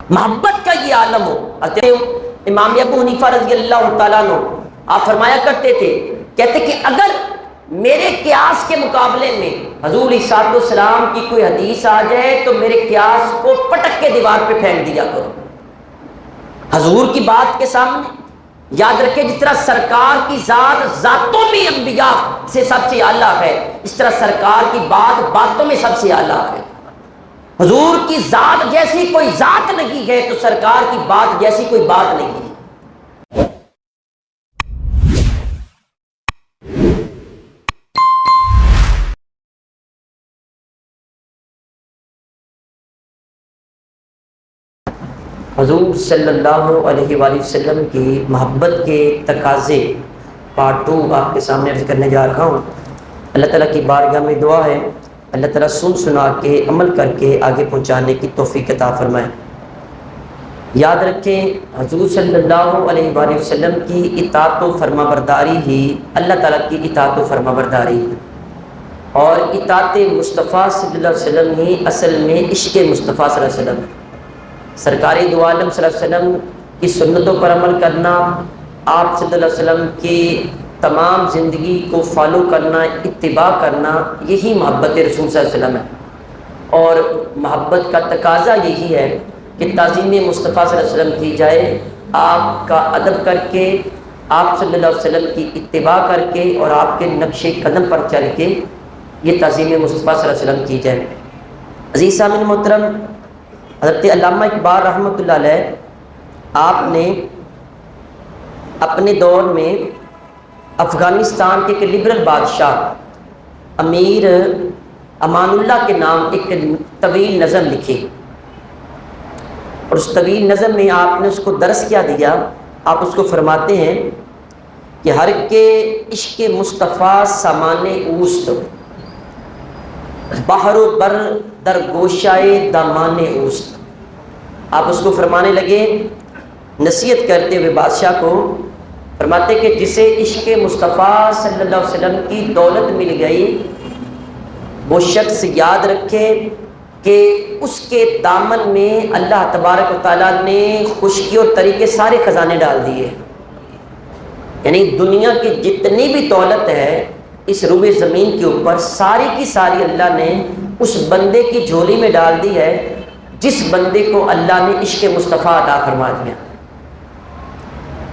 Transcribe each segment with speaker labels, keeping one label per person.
Speaker 1: محبت کا یہ عالم ہو۔ امام ابو حنیفہ رضی اللہ تعالیٰ عنہ آپ فرمایا کرتے تھے، کہتے کہ اگر میرے قیاس کے مقابلے میں حضور علیہ الصلوۃ والسلام کی کوئی حدیث آ جائے تو میرے قیاس کو پٹک کے دیوار پہ پھینک دیا کرو۔ حضور کی بات کے سامنے یاد رکھیں، جس طرح سرکار کی ذات ذاتوں میں انبیاء سے سب سے اعلیٰ ہے، اس طرح سرکار کی بات باتوں میں سب سے اعلیٰ ہے۔ حضور کی ذات جیسی کوئی ذات نہیں ہے تو سرکار کی بات جیسی کوئی بات نہیں ہے۔ حضور صلی اللہ علیہ وآلہ وسلم کی محبت کے تقاضے پارٹ 2 آپ کے سامنے عرض کرنے جا رہا ہوں۔ اللہ تعالیٰ کی بارگاہ میں دعا ہے اللہ تعالیٰ سنا کے عمل کر کے آگے پہنچانے کی توفیق عطا فرمائے۔ یاد رکھیں، حضور صلی اللہ علیہ وآلہ وسلم کی اطاعت و فرما برداری ہی اللہ تعالیٰ کی اطاعت و فرما برداری ہے، اور اطاعت مصطفیٰ صلی اللہ علیہ وسلم ہی اصل میں عشق مصطفیٰ صلی اللہ علیہ وسلم ہے۔ سرکار دو عالم صلی اللہ علیہ وسلم کی سنتوں پر عمل کرنا، آپ صلی اللہ علیہ وسلم کی تمام زندگی کو فالو کرنا، اتباع کرنا، یہی محبت رسول صلی اللہ علیہ وسلم ہے۔ اور محبت کا تقاضا یہی ہے کہ تعظیم مصطفیٰ صلی اللہ علیہ وسلم کی جائے، آپ کا ادب کر کے، آپ صلی اللہ علیہ وسلم کی اتباع کر کے اور آپ کے نقش قدم پر چل کے یہ تعظیم مصطفیٰ صلی اللہ علیہ وسلم کی جائے۔ عزیز سامعین محترم، حضرت علامہ اقبال رحمۃ اللہ علیہ آپ نے اپنے دور میں افغانستان کے ایک لبرل بادشاہ امیر امان اللہ کے نام ایک طویل نظم لکھی، اور اس طویل نظم میں آپ نے اس کو درس کیا دیا۔ آپ اس کو فرماتے ہیں کہ ہر کے عشق مصطفیٰ سامان اوست، بحر و بر در گوشائے دامان اوست۔ آپ اس کو فرمانے لگے، نصیحت کرتے ہوئے بادشاہ کو، فرماتے کہ جسے عشق مصطفیٰ صلی اللہ علیہ وسلم کی دولت مل گئی، وہ شخص یاد رکھے کہ اس کے دامن میں اللہ تبارک و تعالیٰ نے خشکی اور تری کے سارے خزانے ڈال دیے۔ یعنی دنیا کی جتنی بھی دولت ہے اس روئے زمین کے اوپر، ساری کی ساری اللہ نے اس بندے کی جھولی میں ڈال دی ہے جس بندے کو اللہ نے عشق مصطفیٰ عطا فرما دیا۔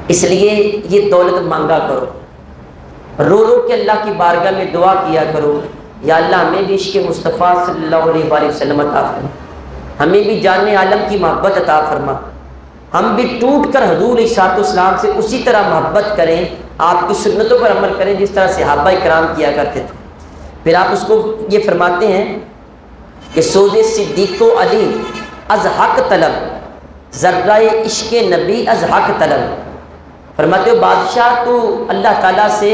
Speaker 1: اس لیے یہ دولت مانگا کرو، رو رو کے اللہ کی بارگاہ میں دعا کیا کرو، یا اللہ ہمیں بھی عشق مصطفیٰ صلی اللہ علیہ وآلہ وسلم عطا فرما، ہمیں بھی جان عالم کی محبت عطا فرما، ہم بھی ٹوٹ کر حضور علیہ السلام سے اسی طرح محبت کریں، آپ کی سنتوں پر عمل کریں جس طرح صحابہ کرام کیا کرتے تھے۔ پھر آپ اس کو یہ فرماتے ہیں کہ سوز صدیق و علی از حق طلب، ذرہ عشق نبی از حق طلب۔ فرماتے ہو بادشاہ تو اللہ تعالیٰ سے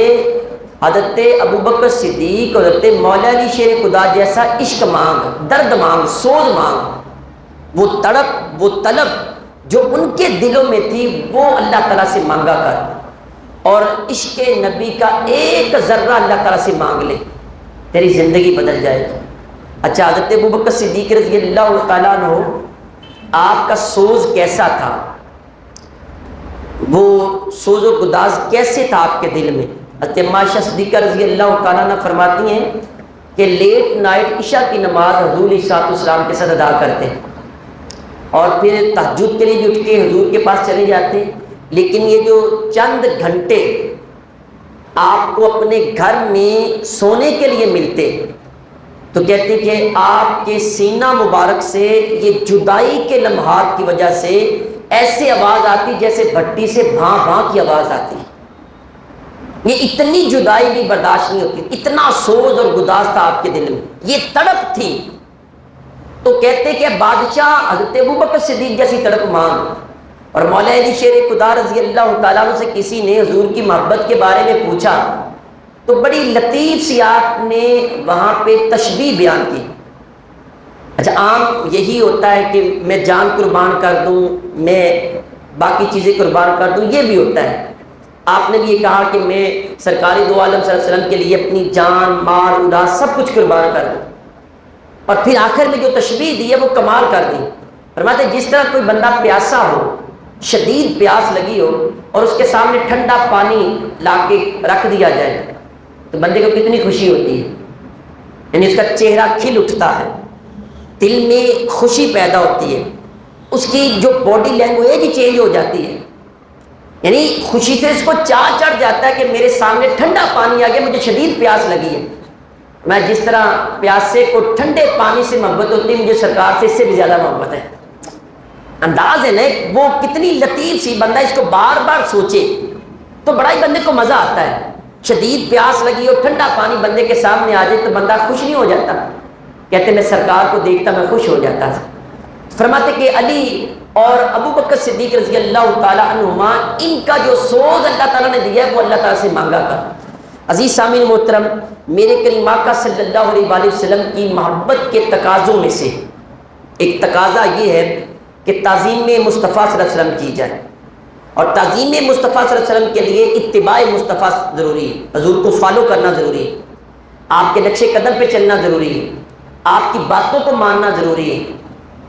Speaker 1: حضرت ابوبکر صدیق اور حضرت مولا علی شیر خدا جیسا عشق مانگ، درد مانگ، سوز مانگ، وہ تڑپ، وہ طلب جو ان کے دلوں میں تھی وہ اللہ تعالیٰ سے مانگا کر، اور عشق نبی کا ایک ذرہ اللہ تعالیٰ سے مانگ لے، تیری زندگی بدل جائے گی۔ اچھا، حضرت ابوبکر صدیق رضی اللہ تعالیٰ عنہ آپ کا سوز کیسا تھا، وہ سوز و گداز کیسے تھا آپ کے دل میں؟ حضرت عائشہ صدیقہ رضی اللہ تعالیٰ عنہ فرماتی ہیں کہ لیٹ نائٹ عشاء کی نماز حضور علیہ السلام کے ساتھ ادا کرتے ہیں، اور پھر تہجد کے لیے بھی اٹھ کے حضور کے پاس چلے جاتے، لیکن یہ جو چند گھنٹے آپ کو اپنے گھر میں سونے کے لیے ملتے تو کہتے کہ آپ کے سینہ مبارک سے یہ جدائی کے لمحات کی وجہ سے ایسے آواز آتی جیسے بھٹی سے بھاں بھاں کی آواز آتی، یہ اتنی جدائی بھی برداشت نہیں ہوتی، اتنا سوز اور گداز تھا آپ کے دل میں، یہ تڑپ تھی۔ تو کہتے کہ بادشاہ حضرت ابوبکر صدیق جیسی تڑپ مانگ۔ اور مولا علی شیر خدا رضی اللہ تعالیٰ عنہ سے کسی نے حضور کی محبت کے بارے میں پوچھا تو بڑی لطیف سی آپ نے وہاں پہ تشبیہ بیان کی۔ اچھا، عام یہی ہوتا ہے کہ میں جان قربان کر دوں، میں باقی چیزیں قربان کر دوں، یہ بھی ہوتا ہے۔ آپ نے بھی یہ کہا کہ میں سرکار دو عالم صلی اللہ علیہ وسلم کے لیے اپنی جان، مال، اولاد سب کچھ قربان کر دوں، اور پھر آخر میں جو تشبیہ دی ہے وہ کمال کر دی فرماتے جس طرح کوئی بندہ پیاسا ہو، شدید پیاس لگی ہو اور اس کے سامنے ٹھنڈا پانی لا کے رکھ دیا جائے تو بندے کو کتنی خوشی ہوتی ہے، یعنی اس کا چہرہ کھل اٹھتا ہے، دل میں خوشی پیدا ہوتی ہے، اس کی جو باڈی لینگویج ہی چینج ہو جاتی ہے، یعنی خوشی سے اس کو چاہ چڑھ جاتا ہے کہ میرے سامنے ٹھنڈا پانی آ گیا، مجھے شدید پیاس لگی ہے، میں جس طرح پیاسے کو ٹھنڈے پانی سے محبت ہوتی ہے مجھے سرکار سے اس سے بھی زیادہ محبت ہے۔ انداز ہے نا وہ کتنی لطیف سی، بندہ اس کو بار بار سوچے تو بڑا ہی بندے کو مزہ آتا ہے۔ شدید پیاس لگی اور ٹھنڈا پانی بندے کے سامنے آ جائے تو بندہ خوش نہیں ہو جاتا؟ کہتے میں سرکار کو دیکھتا میں خوش ہو جاتا تھا۔ فرماتے کہ علی اور ابو بکر صدیق رضی اللہ تعالیٰ عنہما ان کا جو سوز اللہ تعالیٰ نے دیا ہے وہ اللہ تعالیٰ سے مانگا کر۔ عزیز سامعین محترم، میرے کریم آقا صلی اللہ علیہ وآلہ وسلم کی محبت کے تقاضوں میں سے ایک تقاضا یہ ہے کہ تعظیم مصطفیٰ صلی اللہ علیہ وسلم کی جائے، اور تعظیم مصطفیٰ صلی اللہ علیہ وسلم کے لیے اتباع مصطفیٰ ضروری ہے، حضور کو فالو کرنا ضروری ہے، آپ کے نقش قدم پہ چلنا ضروری ہے، آپ کی باتوں کو ماننا ضروری ہے،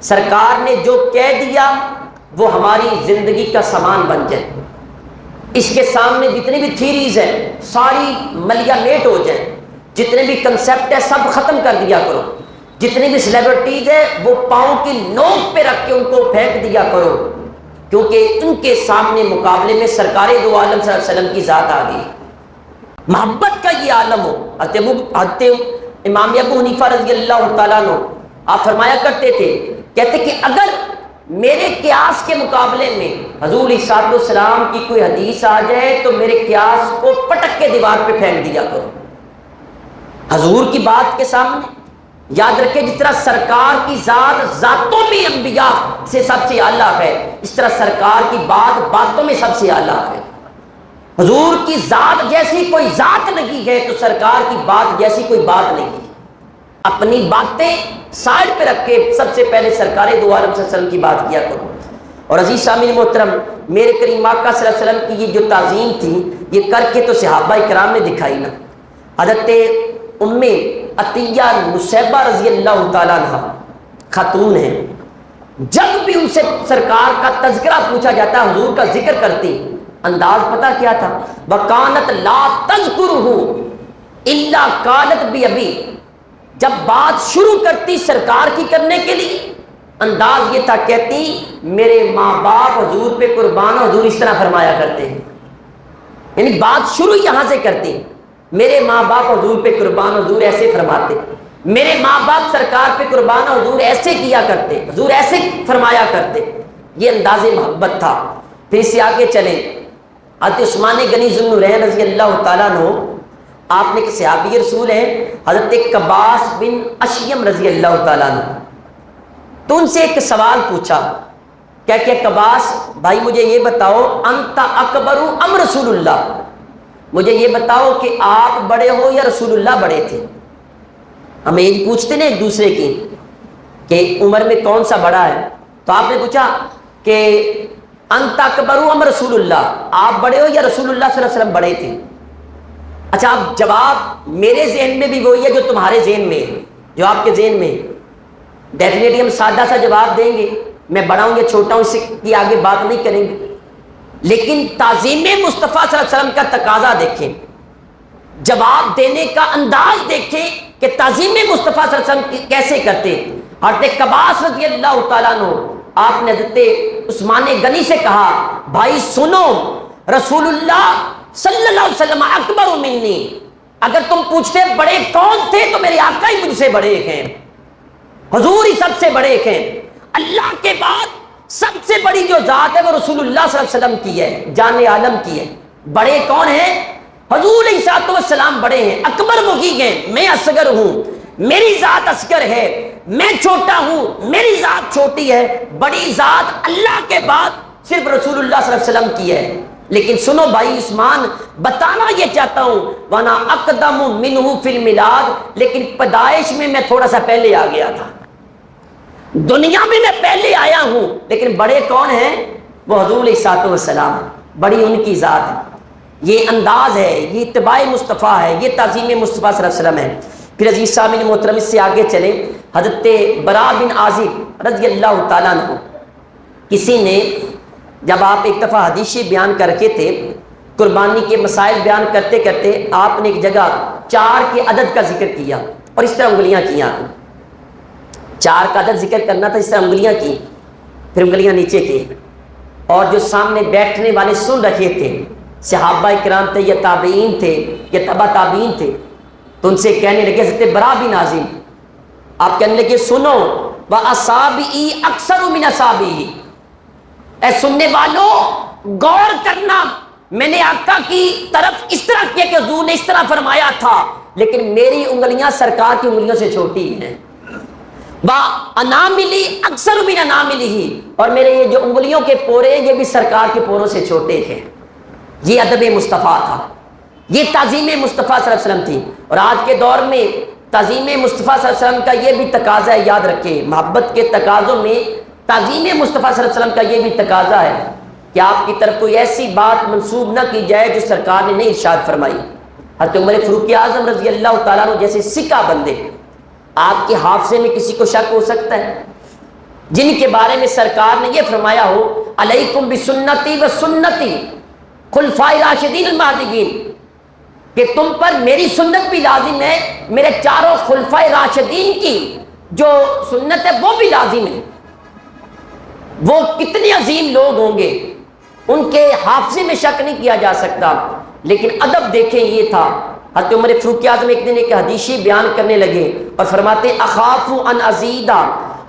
Speaker 1: سرکار نے جو کہہ دیا وہ ہماری زندگی کا سامان بن جائے، اس کے سامنے جتنی بھی تھیریز ہیں ساری ملیا میٹ ہو جائیں، جتنے بھی کنسیپٹ ہے سب ختم کر دیا کرو، جتنی بھی سیلیبریٹیز ہے وہ پاؤں کی نوک پہ رکھ کے ان کو پھینک دیا کرو، کیونکہ ان کے سامنے مقابلے میں سرکار دو عالم صلی اللہ علیہ وسلم کی ذات آ گئی۔ محبت کا یہ عالم ہو۔ حضرت امام ابو حنیفہ رضی اللہ تعالیٰ عنہ آپ فرمایا کرتے تھے، کہتے کہ اگر میرے قیاس کے مقابلے میں حضور علیہ السلام کی کوئی حدیث آ جائے تو میرے قیاس کو پٹک کے دیوار پہ پھینک دیا کرو۔ حضور کی بات کے سامنے یاد رکھے جس طرح سرکار کی ذات ذاتوں میں انبیاء سے سب سے اعلیٰ ہے، اس طرح سرکار کی بات باتوں میں سب سے اعلیٰ ہے۔ حضور کی ذات جیسی کوئی ذات نہیں ہے تو سرکار کی بات جیسی کوئی بات نہیں ہے۔ اپنی باتیں سائڈ پہ رکھ کے سب سے پہلے سرکار دو عالم صلی اللہ علیہ وسلم کی بات کیا کرو۔ اور عزیز سامعین محترم، میرے کریم آقا صلی اللہ علیہ وسلم کی یہ جو تعظیم تھی یہ کر کے تو صحابہ کرام نے دکھائی نا۔ حضرت ام عطیہ نصیبہ رضی اللہ تعالیٰ عنہ خاتون ہیں، جب بھی ان سے سرکار کا تذکرہ پوچھا جاتا حضور کا ذکر کرتی، انداز پتہ کیا تھا؟ وَقَانَتْ لَا تَذْكُرُهُ إِلَّا قَالَتْ بِأَبِي، جب بات شروع کرتی سرکار کی کرنے کے لیے انداز یہ تھا، کہتی میرے ماں باپ حضور پہ قربان، حضور اس طرح فرمایا کرتے ہیں، یعنی بات شروع یہاں سے کرتی، میرے ماں باپ حضور پہ قربان، حضور ایسے فرماتے، میرے ماں باپ سرکار پہ قربان، حضور ایسے کیا کرتے، حضور ایسے فرمایا کرتے، یہ انداز محبت تھا۔ پھر اس سے آگے چلیں، حضرت عثمان غنی ذو النورین رضی اللہ تعالیٰ عنہ، آپ نے کہ صحابی رسول ہیں، حضرت قباس بن اشیم رضی اللہ تعالیٰ عنہ، تو ان سے ایک سوال پوچھا، کہ قباس بھائی مجھے یہ بتاؤ انت اکبر ام رسول اللہ، مجھے یہ بتاؤ کہ آپ بڑے ہو یا رسول اللہ بڑے تھے؟ ہم ایج پوچھتے نا ایک دوسرے کی کہ عمر میں کون سا بڑا ہے، تو آپ نے پوچھا کہ انت اکبر ام رسول اللہ، آپ بڑے ہو یا رسول اللہ صلی اللہ علیہ وسلم بڑے تھے؟ اچھا آپ جواب میرے ذہن میں بھی وہی ہے جو تمہارے ذہن میں ہے، جو آپ کے ذہن میں ہے، ڈیفینیٹلی ہم سادہ سا جواب دیں گے، میں بڑا ہوں یا چھوٹا ہوں اس کی آگے بات نہیں کریں گے، لیکن تعظیم مصطفیٰ صلی اللہ علیہ وسلم کا تقاضا دیکھیں، جواب دینے کا انداز دیکھیں کہ تعظیم مصطفیٰ صلی اللہ علیہ وسلم کیسے کرتے۔ حضرت قباس رضی اللہ تعالیٰ عنہ آپ نے حضرت عثمان غنی سے کہا بھائی سنو، رسول اللہ صلی اللہ علیہ وسلم اکبر منی، اگر تم پوچھتے بڑے کون تھے تو میرے آقا ہی مجھ سے بڑے ہیں، حضور ہی سب سے بڑے ہیں، اللہ کے بعد سب سے بڑی جو ذات ہے وہ رسول اللہ صلی اللہ علیہ وسلم کی ہے، جان عالم کی ہے۔ بڑے کون ہیں؟ حضور علیہ السلام بڑے ہیں، اکبر وہی ہیں، میں اصغر ہوں، میری ذات اصغر ہے، میں چھوٹا ہوں، میری ذات چھوٹی ہے، بڑی ذات اللہ کے بعد صرف رسول اللہ صلی اللہ علیہ وسلم کی ہے۔ لیکن سنو بھائی عثمان، بتانا یہ چاہتا ہوں وانا اقدم منہ فی المیلاد، لیکن پیدائش میں تھوڑا سا پہلے آ گیا تھا، دنیا میں پہلے آیا ہوں، لیکن بڑے کون ہیں؟ وہ حضور علیہ السلام، بڑی ان کی ذات ہے۔ یہ انداز ہے، یہ اتباع مصطفیٰ ہے، یہ تعظیم مصطفیٰ صلی اللہ علیہ وسلم ہے۔ پھر عزیز سامعین محترم اس سے آگے چلیں، حضرت برا بن عازب رضی اللہ تعالیٰ عنہ، کسی نے، جب آپ ایک دفعہ حدیث بیان کر کے تھے، قربانی کے مسائل بیان کرتے کرتے آپ نے ایک جگہ 4 کے عدد کا ذکر کیا اور اس طرح انگلیاں کیا، 4 کا عدد ذکر کرنا تھا، اس طرح انگلیاں کی، پھر انگلیاں نیچے کی، اور جو سامنے بیٹھنے والے سن رکھے تھے، صحابہ کرام تھے یا تابعین تھے یا تبع تابعین تھے، تو ان سے کہنے لگے، حضرت برا بن عازب آپ کہنے لگے سنو، وَأَصَابِعِي أَكْثَرُ مِنْ أَصَابِعِهِ، اے سننے والوں غور کرنا، میں نے آقا کی طرف اس طرح کیا کہ حضور نے اس طرح فرمایا تھا، لیکن میری انگلیاں سرکار کی انگلیوں سے چھوٹی ہیں، وَأَنَامِلِي أَكْثَرُ مِنْ أَنَامِلِهِ، اور میرے یہ جو انگلیوں کے پورے یہ بھی سرکار کے پوروں سے چھوٹے ہیں۔ یہ ادب مصطفیٰ تھا، یہ تعظیم مصطفیٰ صلی اللہ علیہ وسلم تھی، اور آج کے دور میں تعظیم مصطفیٰ صلی اللہ علیہ وسلم کا یہ بھی تقاضا ہے، یاد رکھیں، محبت کے تقاضوں میں تعظیم مصطفیٰ صلی اللہ علیہ وسلم کا یہ بھی تقاضا ہے کہ آپ کی طرف کوئی ایسی بات منسوب نہ کی جائے جو سرکار نے نہیں ارشاد فرمائی۔ حضرت عمر فاروق اعظم رضی اللہ تعالیٰ عنہ جیسے سکہ بندے، آپ کے حافظے میں کسی کو شک ہو سکتا ہے، جن کے بارے میں سرکار نے یہ فرمایا ہو، علیکم بسنتی و سنتی خلفائے راشدین المہدیین، کہ تم پر میری سنت بھی لازم ہے، میرے 4 خلفائے راشدین کی جو سنت ہے وہ بھی لازم ہے۔ وہ کتنے عظیم لوگ ہوں گے، ان کے حافظے میں شک نہیں کیا جا سکتا، لیکن ادب دیکھیں یہ تھا۔ حضرت عمر فاروق اعظم ایک دن ایک حدیثی بیان کرنے لگے اور فرماتے، اخاف ان ازیدا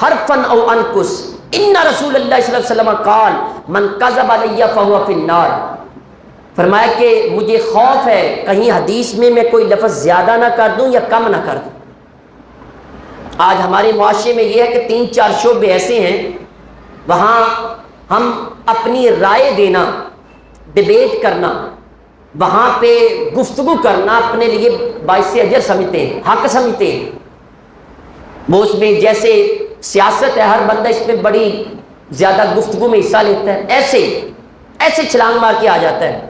Speaker 1: حرفا او انقص، ان رسول اللہ صلی اللہ علیہ وسلم قال من کذب علی فهو فی النار، فرمایا کہ مجھے خوف ہے کہیں حدیث میں کوئی لفظ زیادہ نہ کر دوں یا کم نہ کر دوں۔ آج ہمارے معاشرے میں یہ ہے کہ 3-4 شعبے ایسے ہیں، وہاں ہم اپنی رائے دینا، ڈیبیٹ کرنا، وہاں پہ گفتگو کرنا اپنے لیے باعث اجر سمجھتے ہیں، حق سمجھتے ہیں۔ وہ اس میں جیسے سیاست ہے، ہر بندہ اس میں بڑی زیادہ گفتگو میں حصہ لیتا ہے، ایسے چھلانگ مار کے آ جاتا ہے۔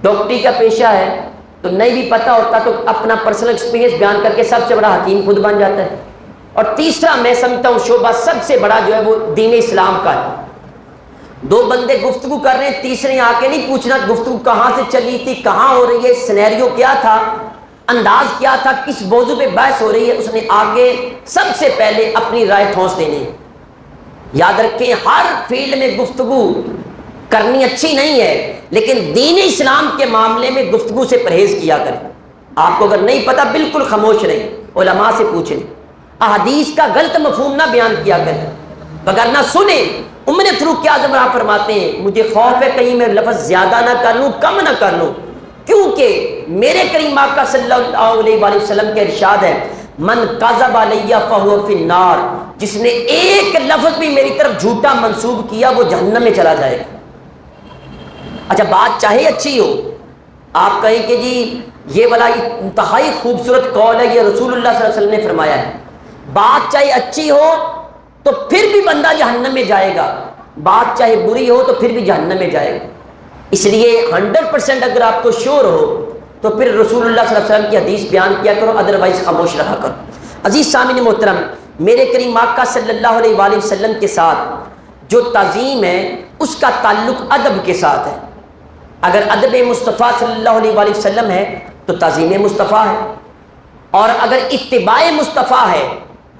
Speaker 1: ڈاکٹری کا پیشہ ہے تو نہیں بھی پتہ ہوتا تو اپنا پرسنل ایکسپیرینس بیان کر کے سب سے بڑا حکیم خود بن جاتا ہے۔ اور تیسرا میں سمجھتا ہوں شعبہ سب سے بڑا جو ہے وہ دین اسلام کا ہے۔ 2 بندے گفتگو کر رہے ہیں، تیسرے آ کے نہیں پوچھنا گفتگو کہاں سے چلی تھی، کہاں ہو رہی ہے، سینیریو کیا تھا، انداز کیا تھا، کس موضوع پہ بحث ہو رہی ہے، اس نے آگے سب سے پہلے اپنی رائے ٹھونس دینی ہے۔ یاد رکھیں، ہر فیلڈ میں گفتگو کرنی اچھی نہیں ہے، لیکن دین اسلام کے معاملے میں گفتگو سے پرہیز کیا کریں۔ آپ کو اگر نہیں پتہ بالکل خاموش رہیں، علماء سے پوچھیں، احادیث کا غلط مفہوم نہ بیان کیا کریں، بگر نہ سنیں۔ عمر فاروق اعظم آپ فرماتے ہیں مجھے خوف ہے کہیں میں لفظ زیادہ نہ کر لوں، کم نہ کر لوں، کیونکہ میرے کریم آقا صلی اللہ علیہ وآلہ وسلم کے ارشاد ہے، من کذب علی فہو فی النار، جس نے ایک لفظ بھی میری طرف جھوٹا منسوب کیا وہ جہنم میں چلا جائے گا۔ اچھا بات چاہے اچھی ہو، آپ کہیں کہ جی یہ والا انتہائی خوبصورت قول ہے، یہ رسول اللہ صلی اللہ علیہ وسلم نے فرمایا ہے، بات چاہے اچھی ہو تو پھر بھی بندہ جہنم میں جائے گا، بات چاہے بری ہو تو پھر بھی جہنم میں جائے گا۔ اس لیے 100% اگر آپ کو شور ہو تو پھر رسول اللہ صلی اللہ علیہ وسلم کی حدیث بیان کیا کرو، ادروائز خاموش رہا کرو۔ عزیز سامعین محترم، میرے کریم آقا صلی اللہ علیہ وآلہ وسلم کے ساتھ جو تعظیم ہے اس کا تعلق ادب کے ساتھ ہے۔ اگر ادب مصطفیٰ صلی اللہ علیہ وآلہ وسلم ہے تو تعظیم مصطفیٰ ہے، اور اگر اتباع مصطفیٰ ہے،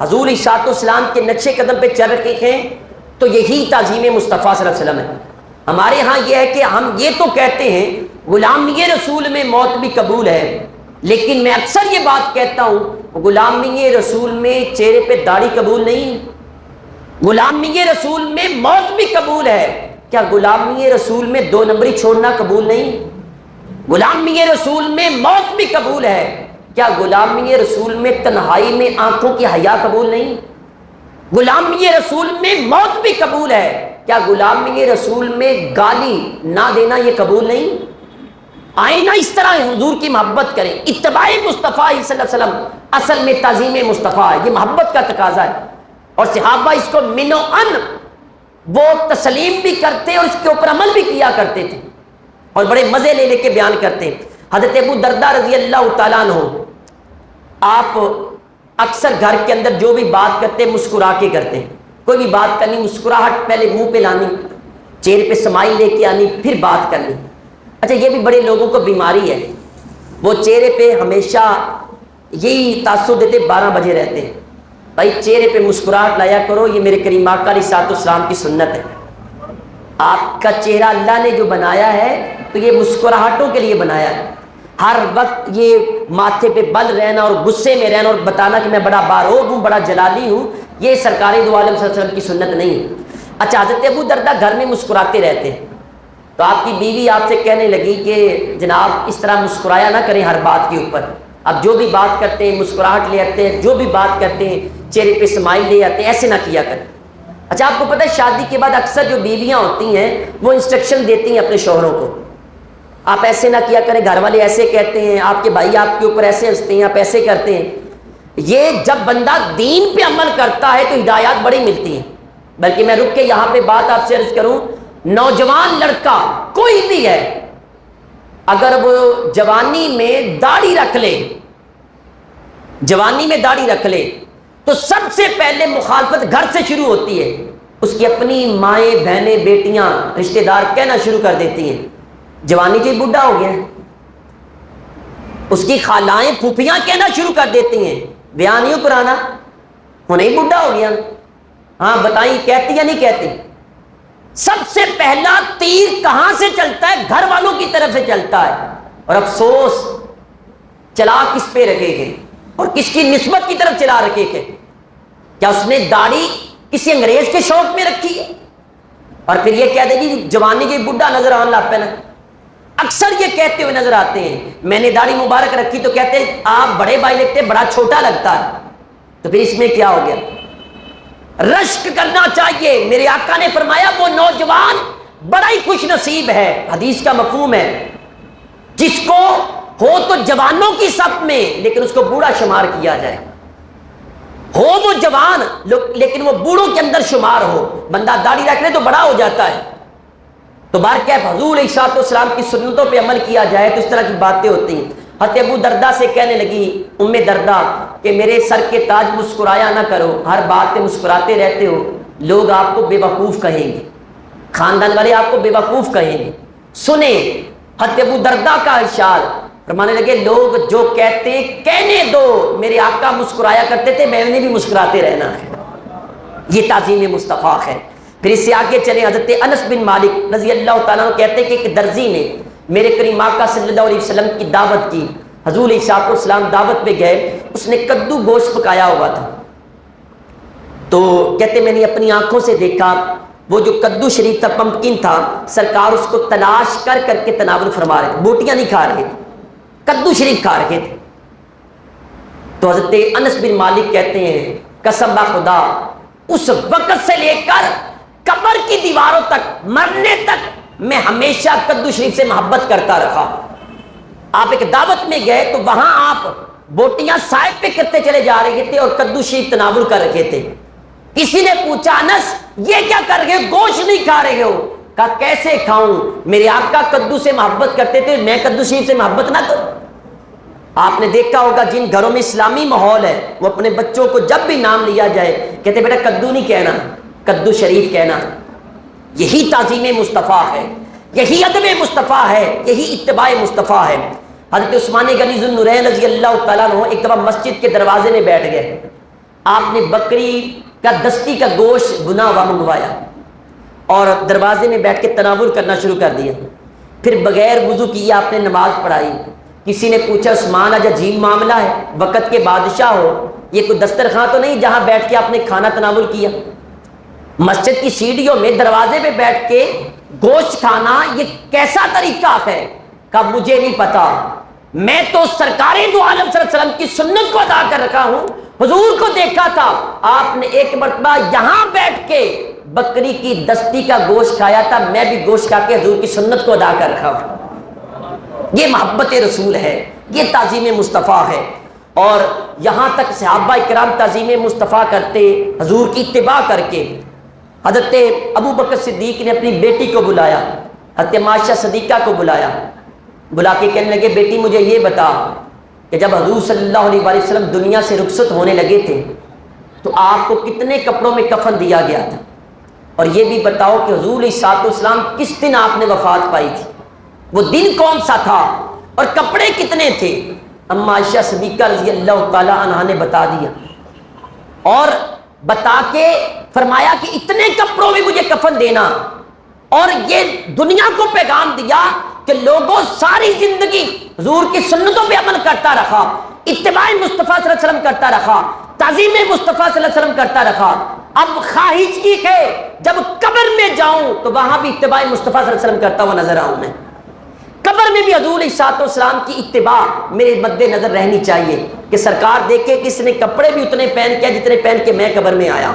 Speaker 1: حضور علیہ السلام کے نقش قدم پہ چل رکھے ہیں تو یہی تعظیم مصطفیٰ صلی اللہ علیہ وسلم ہے۔ ہمارے ہاں یہ ہے کہ ہم یہ تو کہتے ہیں غلامی رسول میں موت بھی قبول ہے، لیکن میں اکثر یہ بات کہتا ہوں غلامی رسول میں چہرے پہ داڑھی قبول نہیں، غلامی رسول میں موت بھی قبول ہے، کیا غلامی رسول میں 2 نمبری چھوڑنا قبول نہیں؟ غلامی رسول میں موت بھی قبول ہے، کیا غلامی رسول میں تنہائی میں آنکھوں کی حیا قبول نہیں؟ غلامی رسول میں موت بھی قبول ہے، کیا غلامی رسول میں گالی نہ دینا یہ قبول نہیں؟ آئینہ اس طرح حضور کی محبت کریں۔ اتباع مصطفیٰ صلی اللہ علیہ وسلم اصل میں تعظیم مصطفیٰ ہے، یہ محبت کا تقاضا ہے، اور صحابہ اس کو من و ان وہ تسلیم بھی کرتے اور اس کے اوپر عمل بھی کیا کرتے تھے، اور بڑے مزے لے لے کے بیان کرتے ہیں۔ حضرت ابو درداء رضی اللہ تعالیٰ عنہ آپ اکثر گھر کے اندر جو بھی بات کرتے ہیں مسکرا کے کرتے ہیں. کوئی بھی بات کرنی مسکراہٹ پہلے منہ پہ لانی، چہرے پہ سمائل لے کے آنی، پھر بات کرنی. اچھا یہ بھی بڑے لوگوں کو بیماری ہے، وہ چہرے پہ ہمیشہ یہی تاثر دیتے 12 بجے رہتے ہیں. بھائی چہرے پہ مسکراہٹ لایا کرو، یہ میرے کریم آقا علیہ الصلوۃ والسلام کی سنت ہے. آپ کا چہرہ اللہ نے جو بنایا ہے تو یہ مسکراہٹوں کے لیے بنایا ہے. ہر وقت یہ ماتھے پہ بل رہنا اور غصے میں رہنا اور بتانا کہ میں بڑا باروب ہوں، بڑا جلالی ہوں، یہ سرکار دو عالم صلی اللہ علیہ وسلم کی سنت نہیں ہے. اچھا حضرت ابو دردہ گھر میں مسکراتے رہتے ہیں، تو آپ کی بیوی آپ سے کہنے لگی کہ جناب اس طرح مسکرایا نہ کریں ہر بات کے اوپر. اب جو بھی بات کرتے ہیں مسکراہٹ لے آتے ہیں، جو بھی بات کرتے ہیں چہرے پہ اسمائل لے آتے ہیں، ایسے نہ کیا کریں. اچھا آپ کو پتہ ہے شادی کے بعد اکثر جو بیویاں ہوتی ہیں وہ انسٹرکشن دیتی ہیں اپنے شوہروں کو، آپ ایسے نہ کیا کریں، گھر والے ایسے کہتے ہیں، آپ کے بھائی آپ کے اوپر ایسے ہنستے ہیں، آپ ایسے کرتے ہیں. یہ جب بندہ دین پہ عمل کرتا ہے تو ہدایات بڑی ملتی ہیں. بلکہ میں رک کے یہاں پہ بات آپ سے عرض کروں، نوجوان لڑکا کوئی بھی ہے اگر وہ جوانی میں داڑھی رکھ لے، جوانی میں داڑھی رکھ لے تو سب سے پہلے مخالفت گھر سے شروع ہوتی ہے. اس کی اپنی مائیں بہنیں بیٹیاں رشتہ دار کہنا شروع کر دیتی ہیں جوانی جو بڈھا ہو گیا ہے. اس کی خالائیں پھوپھیاں کہنا شروع کر دیتی ہیں بیان نہیں پرانا ہونے ہی بڈھا ہو گیا. ہاں بتائیں کہتی یا نہیں کہتی؟ سب سے پہلا تیر کہاں سے چلتا ہے؟ گھر والوں کی طرف سے چلتا ہے. اور افسوس چلا کس پہ رکھے گے اور کس کی نسبت کی طرف چلا رکھے گے؟ کیا اس نے داڑھی کسی انگریز کے شوق میں رکھی ہے اور پھر یہ کہہ دے گی جوانی کے بڈھا نظر آنے لگ پہ نا؟ اکثر یہ کہتے ہوئے نظر آتے ہیں میں نے داڑھی مبارک رکھی تو کہتے ہیں آپ بڑے بھائی لگتے بڑا چھوٹا لگتا ہے. تو پھر اس میں کیا ہو گیا؟ رشک کرنا چاہیے. میرے آقا نے فرمایا وہ نوجوان بڑا ہی خوش نصیب ہے، حدیث کا مفہوم ہے، جس کو ہو تو جوانوں کی صف میں لیکن اس کو بوڑھا شمار کیا جائے. ہو وہ جوان لیکن وہ بوڑھوں کے اندر شمار ہو. بندہ داڑھی رکھ لے تو بڑا ہو جاتا ہے. تو بارکیف حضور علیہ الصلوۃ والسلام کی سنتوں پہ عمل کیا جائے تو اس طرح کی باتیں ہوتی ہیں. حضرت ابو دردہ سے کہنے لگی ام دردہ کہ میرے سر کے تاج مسکرایا نہ کرو، ہر بات پہ مسکراتے رہتے ہو، لوگ آپ کو بے وقوف کہیں گے، خاندان والے آپ کو بے وقوف کہیں گے. سنیں حضرت ابو دردہ کا ارشاد، فرمانے لگے لوگ جو کہتے کہنے دو، میرے آقا مسکرایا کرتے تھے میں نے بھی مسکراتے رہنا ہے. یہ تعظیم مصطفیٰ ہے. پھر اس سے آگے چلیں حضرت انس بن مالک رضی اللہ تعالیٰ عنہ کہتے ہیں کہ ایک درزی نے میرے کریم آقا صلی اللہ علیہ وسلم کی دعوت کی. حضور علیہ الصلوۃ والسلام دعوت پہ گئے، اس نے کدو گوشت پکایا ہوا تھا. تو کہتے میں نے اپنی آنکھوں سے دیکھا وہ جو کدو شریف تھا پمپکن تھا، سرکار اس کو تلاش کر کر کے تناول فرما رہے تھے، بوٹیاں نہیں کھا رہے تھے، کدو شریف کھا رہے تھے. تو حضرت انس بن مالک کہتے ہیں قسم خدا اس وقت سے لے کر قبر کی دیواروں تک مرنے تک میں ہمیشہ کدو شریف سے محبت کرتا رہا. آپ ایک دعوت میں گئے تو وہاں آپ بوٹیاں سائڈ پہ کرتے چلے جا رہے تھے اور کدو شریف تناول کر رکھے تھے. کسی نے پوچھا انس یہ کیا کر رہے ہو، گوشت نہیں کھا رہے ہو؟ کہا کیسے کھاؤں، میرے آقا کدو سے محبت کرتے تھے، میں کدو شریف سے محبت نہ کروں؟ آپ نے دیکھا ہوگا جن گھروں میں اسلامی ماحول ہے وہ اپنے بچوں کو جب بھی نام لیا جائے کہتے بیٹا کدو نہیں کہنا، کدو شریف کہنا. یہی تعظیم مصطفیٰ ہے، یہی ادب مصطفیٰ ہے، یہی اتباع مصطفیٰ ہے. حضرت عثمان غنی ذو النورین رضی اللہ تعالیٰ عنہ ایک دفعہ مسجد کے دروازے میں بیٹھ گئے. آپ نے بکری کا دستی کا گوشت بنا ہوا منگوایا اور دروازے میں بیٹھ کے تناول کرنا شروع کر دیا. پھر بغیر وضو کیے آپ نے نماز پڑھائی. کسی نے پوچھا عثمان آج عجیب معاملہ ہے، وقت کے بادشاہ ہو، یہ کوئی دسترخوان تو نہیں جہاں بیٹھ کے آپ نے کھانا تناول کیا؟ مسجد کی سیڑھیوں میں دروازے پہ بیٹھ کے گوشت کھانا یہ کیسا طریقہ ہے؟ کہا مجھے نہیں پتا، میں تو سرکار دو عالم صلی اللہ علیہ وسلم کی سنت کو ادا کر رکھا ہوں. حضور کو دیکھا تھا آپ نے ایک مرتبہ یہاں بیٹھ کے بکری کی دستی کا گوشت کھایا تھا، میں بھی گوشت کھا کے حضور کی سنت کو ادا کر رکھا ہوں. یہ محبت رسول ہے، یہ تعظیم مصطفیٰ ہے. اور یہاں تک صحابہ کرام تعظیم مصطفیٰ کرتے حضور کی اتباع کر کے. حضرت ابو بکر صدیق نے اپنی بیٹی کو بلایا، حضرت معاشہ صدیقہ کو بلایا، بلا کے کہنے لگے بیٹی مجھے یہ بتا کہ جب حضور صلی اللہ علیہ وآلہ وسلم دنیا سے رخصت ہونے لگے تھے تو آپ کو کتنے کپڑوں میں کفن دیا گیا تھا؟ اور یہ بھی بتاؤ کہ حضور علیہ الصلوۃ والسلام کس دن آپ نے وفات پائی تھی، وہ دن کون سا تھا اور کپڑے کتنے تھے؟ اما عائشہ صدیقہ رضی اللہ تعالی عنہا نے بتا دیا، اور بتا کے فرمایا کہ اتنے کپڑوں میں مجھے کفن دینا، اور یہ دنیا کو پیغام دیا کہ لوگوں ساری زندگی حضور کی سنتوں پہ عمل کرتا رہا، اتباع مصطفیٰ صلی اللہ علیہ وسلم کرتا رہا، تعظیم مصطفیٰ صلی اللہ علیہ وسلم کرتا رہا۔ اب خواہش کی ہے جب قبر میں جاؤں تو وہاں بھی اتباع مصطفیٰ صلی اللہ علیہ وسلم کرتا ہوا نظر آؤں میں، قبر میں بھی حضور علیہ الصلوۃ والسلام کی اتباع میرے مد نظر رہنی چاہیے کہ سرکار دیکھے کہ اس نے کپڑے بھی اتنے پہن کے جتنے پہن کے میں قبر میں آیا۔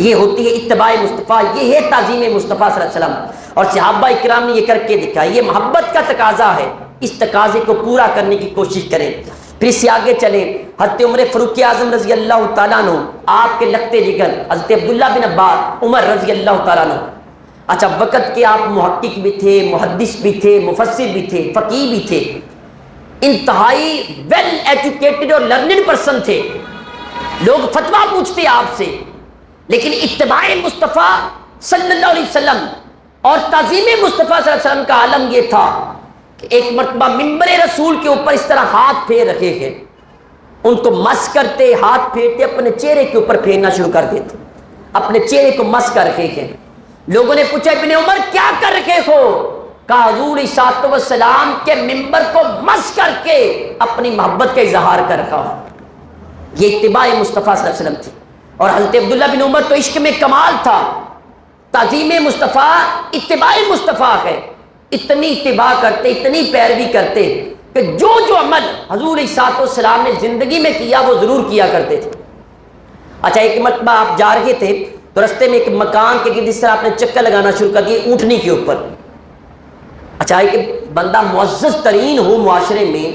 Speaker 1: یہ ہوتی ہے اتباع مصطفیٰ، یہ ہے تعظیم مصطفیٰ صلی اللہ علیہ وسلم، اور صحابہ اکرام نے یہ کر کے دکھایا۔ یہ محبت کا تقاضا ہے، اس تقاضے کو پورا کرنے کی کوشش کریں۔ پھر اس سے آگے چلیں، حضرت عمر فاروق اعظم رضی اللہ تعالیٰ عنہ، آپ کے لگتے جگر حضرت عبداللہ بن عباس، عمر رضی اللہ تعالیٰ عنہ، اچھا وقت کے آپ محقق بھی تھے، محدث بھی تھے، مفسر بھی تھے، فقیہ بھی تھے، انتہائی ویل ایجوکیٹڈ اور لرنڈ پرسن تھے، لوگ فتویٰ پوچھتے آپ سے، لیکن اتباع مصطفیٰ صلی اللہ علیہ وسلم اور تعظیم مصطفیٰ صلی اللہ علیہ وسلم کا عالم یہ تھا کہ ایک مرتبہ منبر رسول کے اوپر اس طرح ہاتھ پھیر رکھے ہیں، ان کو مس کرتے، ہاتھ پھیرتے، اپنے چہرے کے اوپر پھیرنا شروع کر دیتے، اپنے چہرے کو مس کر رکھے ہیں۔ لوگوں نے پوچھا ابن عمر کیا کر رکھے ہو؟ کہا حضور علیہ الصلوۃ والسلام کے منبر کو مس کر کے اپنی محبت کا اظہار کر رکھا ہو۔ یہ اتباع مصطفیٰ صلی اللہ علیہ وسلم تھی۔ اور حضرت عبداللہ بن عمر تو عشق میں کمال تھا، تعظیم مصطفیٰ اتباع مصطفیٰ ہے، اتنی اتباع کرتے، اتنی پیروی کرتے کہ جو جو عمل حضور علیہ الصلوۃ والسلام نے زندگی میں کیا وہ ضرور کیا کرتے تھے۔ اچھا ایک مرتبہ آپ جا رہے تھے تو رستے میں ایک مکان کے گرد اس طرح آپ نے چکر لگانا شروع کر دیے اونٹنی کے اوپر۔ اچھا ایک بندہ معزز ترین ہو معاشرے میں،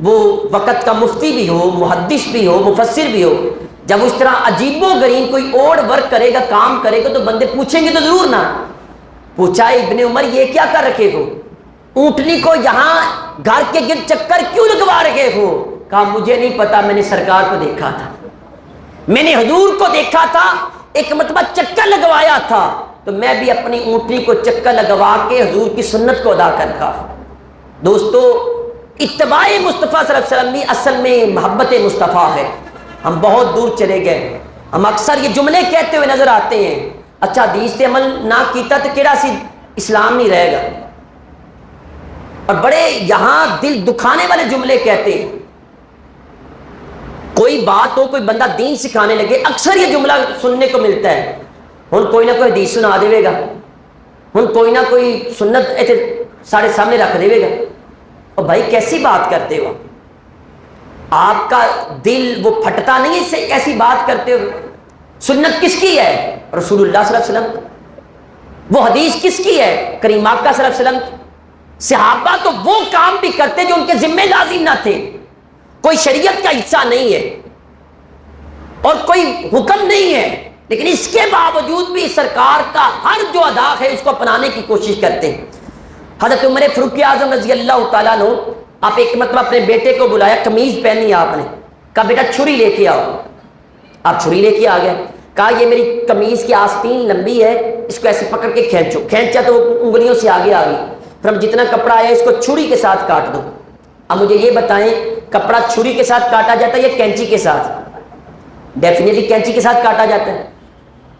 Speaker 1: وہ وقت کا مفتی بھی ہو، محدث بھی ہو، مفسر بھی ہو، جب اس طرح عجیب و غریب کوئی اور ورک کرے گا، کام کرے گا تو بندے پوچھیں گے تو ضرور نا۔ پوچھا ابن عمر یہ کیا کر رکھے ہو؟ اونٹنی کو یہاں گھر کے گرد چکر کیوں لگوا رکھے ہو؟ کہا مجھے نہیں پتا، میں نے سرکار کو دیکھا تھا، میں نے حضور کو دیکھا تھا، ایک مرتبہ چکر لگوایا تھا تو میں بھی اپنی اونٹنی کو چکر لگوا کے حضور کی سنت کو ادا کر رکھا۔ دوستو اتباع مصطفیٰ صلی اللہ علیہ وسلم بھی اصل میں محبت مصطفیٰ ہے۔ ہم بہت دور چلے گئے، ہم اکثر یہ جملے کہتے ہوئے نظر آتے ہیں، اچھا حدیث سے عمل نہ کیتا تو کیڑا سی اسلام نہیں رہے گا، اور بڑے یہاں دل دکھانے والے جملے کہتے ہیں۔ کوئی بات ہو، کوئی بندہ دین سکھانے لگے، اکثر یہ جملہ سننے کو ملتا ہے، ہن کوئی نہ کوئی حدیث سنا دے گا، ہن کوئی نہ کوئی سنت ایتھے سارے سامنے رکھ دے گا۔ اور بھائی کیسی بات کرتے ہو آپ کا دل وہ پھٹتا نہیں ہے اس سے ایسی بات کرتے ہو؟ سنت کس کی ہے؟ رسول اللہ صلی اللہ علیہ وسلم۔ وہ حدیث کس کی ہے؟ کریم آقا صلی اللہ علیہ وسلم۔ صحابہ تو وہ کام بھی کرتے جو ان کے ذمہ لازم نہ تھے، کوئی شریعت کا حصہ نہیں ہے اور کوئی حکم نہیں ہے، لیکن اس کے باوجود بھی سرکار کا ہر جو ادا ہے اس کو اپنانے کی کوشش کرتے ہیں۔ حضرت عمر فاروق اعظم رضی اللہ تعالیٰ عنہ، آپ ایک مرتبہ اپنے بیٹے کو بلایا، قمیض پہنی آپ نے، کہا بیٹا چھری لے کے آؤ۔ آپ چھری لے کے آ گئے، کہا یہ میری قمیض کی آستین لمبی ہے، اس کو ایسے پکڑ کے کھینچو۔ کھینچا تو وہ انگلیوں سے آگے آ گئی، پھر ہم جتنا کپڑا آیا اس کو چھری کے ساتھ کاٹ دو۔ اب مجھے یہ بتائیں کپڑا چھری کے ساتھ کاٹا جاتا ہے یا کینچی کے ساتھ؟ ڈیفینیٹلی کینچی کے ساتھ کاٹا جاتا ہے۔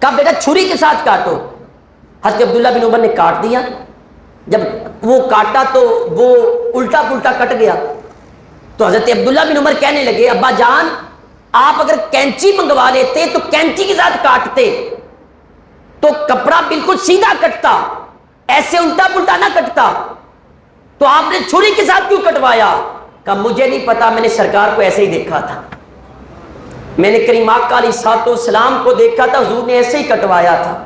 Speaker 1: کہا بیٹا چھری کے ساتھ کاٹو۔ حضرت عبداللہ بن عمر نے کاٹ دیا، جب وہ کاٹا تو وہ الٹا پلٹا کٹ گیا، تو حضرت عبداللہ بن عمر کہنے لگے ابا جان آپ اگر کینچی منگوا لیتے تو کینچی کے ساتھ کاٹتے تو کپڑا بالکل سیدھا کٹتا، ایسے الٹا پلٹا نہ کٹتا، تو آپ نے چھری کے ساتھ کیوں کٹوایا؟ کہا مجھے نہیں پتا، میں نے سرکار کو ایسے ہی دیکھا تھا، میں نے کریم آقا علیہ الصلوۃ والسلام کو دیکھا تھا، حضور نے ایسے ہی کٹوایا تھا۔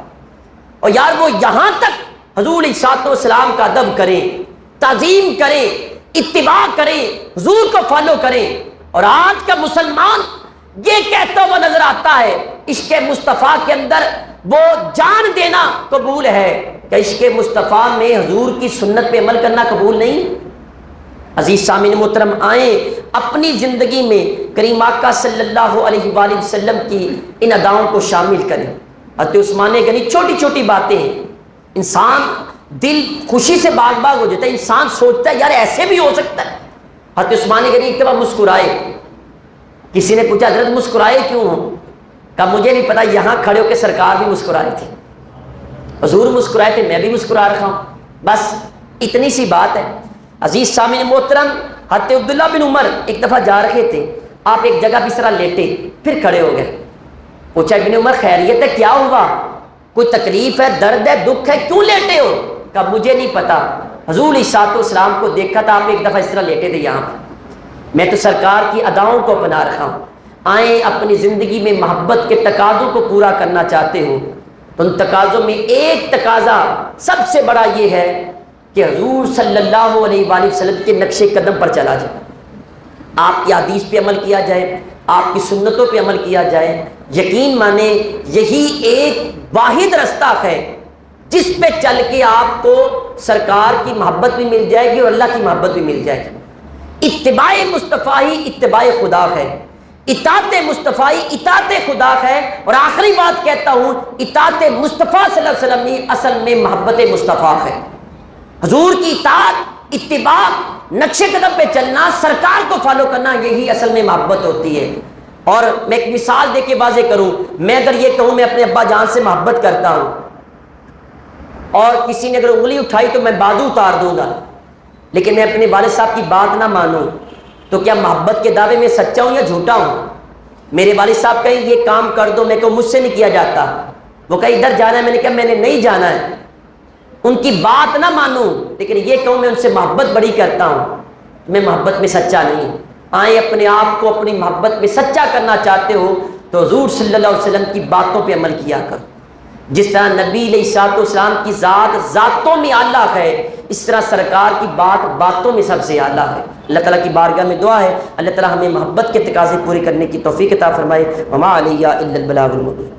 Speaker 1: اور یار وہ یہاں تک حضور علیہ الصلوۃ والسلام کا ادب کریں، تعظیم کریں، اتباع کریں، حضور کو فالو کریں، اور آج کا مسلمان یہ کہتا ہوا نظر آتا ہے عشق مصطفیٰ کے اندر وہ جان دینا قبول ہے کہ عشق مصطفیٰ میں حضور کی سنت پہ عمل کرنا قبول نہیں۔ عزیز سامعین محترم، آئیں اپنی زندگی میں کریم آقا صلی اللہ علیہ وآلہ وسلم کی ان اداؤں کو شامل کریں۔ حضرت عثمان غنی، چھوٹی چھوٹی باتیں ہیں، انسان دل خوشی سے باغ باغ ہو جاتا ہے، انسان سوچتا ہے یار ایسے بھی ہو سکتا ہے۔ حضرت عثمان غنی ایک دفعہ مسکرائے، کسی نے پوچھا حضرت مسکرائے کیوں ہو؟ کہا مجھے نہیں پتا، یہاں کھڑے ہو کے سرکار بھی مسکرائے تھے، حضور مسکرائے تھے، میں بھی مسکرا رہا ہوں، بس اتنی سی بات ہے۔ عزیز سامعین محترم، حضرت عبداللہ بن عمر ایک دفعہ جا رہے تھے، آپ ایک جگہ بھی اس طرح لیٹے، پھر کھڑے ہو گئے۔ پوچھا ابن عمر خیریت ہے، کیا ہوا؟ کوئی تکلیف ہے، درد ہے، دکھ ہے، کیوں لیٹے ہو؟ کہا مجھے نہیں پتا، حضور علیہ السلام کو دیکھا تھا، آپ ایک دفعہ اس طرح لیٹے تھے یہاں پہ، میں تو سرکار کی اداؤں کو اپنا رہا ہوں۔ آئیں اپنی زندگی میں محبت کے تقاضوں کو پورا کرنا چاہتے ہو تو ان تقاضوں میں ایک تقاضا سب سے بڑا یہ ہے کہ حضور صلی اللہ علیہ وآلہ وسلم کے نقش قدم پر چلا جائے، آپ کی حدیث پہ عمل کیا جائے، آپ کی سنتوں پہ عمل کیا جائے۔ یقین مانے یہی ایک واحد رستہ ہے جس پہ چل کے آپ کو سرکار کی محبت بھی مل جائے گی اور اللہ کی محبت بھی مل جائے گی۔ اتباع مصطفیٰ ہی اتباع خدا ہے، اطاعت مصطفیٰ ہی اطاعت خدا ہے، اور آخری بات کہتا ہوں، اطاعت مصطفیٰ صلی اللہ علیہ وسلم ہی اصل میں محبت مصطفیٰ ہے۔ حضور کی اطاعت، اتباع، نقش قدم پہ چلنا، سرکار کو فالو کرنا، یہی اصل میں محبت ہوتی ہے۔ اور میں ایک مثال دے کے واضح کروں، میں اگر یہ کہوں میں اپنے ابا جان سے محبت کرتا ہوں اور کسی نے اگر انگلی اٹھائی تو میں بازو اتار دوں گا، لیکن میں اپنے والد صاحب کی بات نہ مانوں تو کیا محبت کے دعوے میں سچا ہوں یا جھوٹا ہوں؟ میرے والد صاحب کہیں یہ کام کر دو، میں کہوں مجھ سے نہیں کیا جاتا، وہ کہیں ادھر جانا ہے، میں نے کہا میں نے نہیں جانا ہے، ان کی بات نہ مانوں لیکن یہ کہوں میں ان سے محبت بڑی کرتا ہوں، میں محبت میں سچا نہیں ہوں۔ آئیں اپنے آپ کو اپنی محبت میں سچا کرنا چاہتے ہو تو حضور صلی اللہ علیہ وسلم کی باتوں پہ عمل کیا کرو۔ جس طرح نبی علیہ الصلوۃ والسلام کی ذات ذاتوں میں اعلیٰ ہے، اس طرح سرکار کی بات باتوں میں سب سے اعلیٰ ہے۔ اللہ تعالیٰ کی بارگاہ میں دعا ہے اللہ تعالیٰ ہمیں محبت کے تقاضے پورے کرنے کی توفیق عطا فرمائے۔ وما علیہ الا البلاغ المبین۔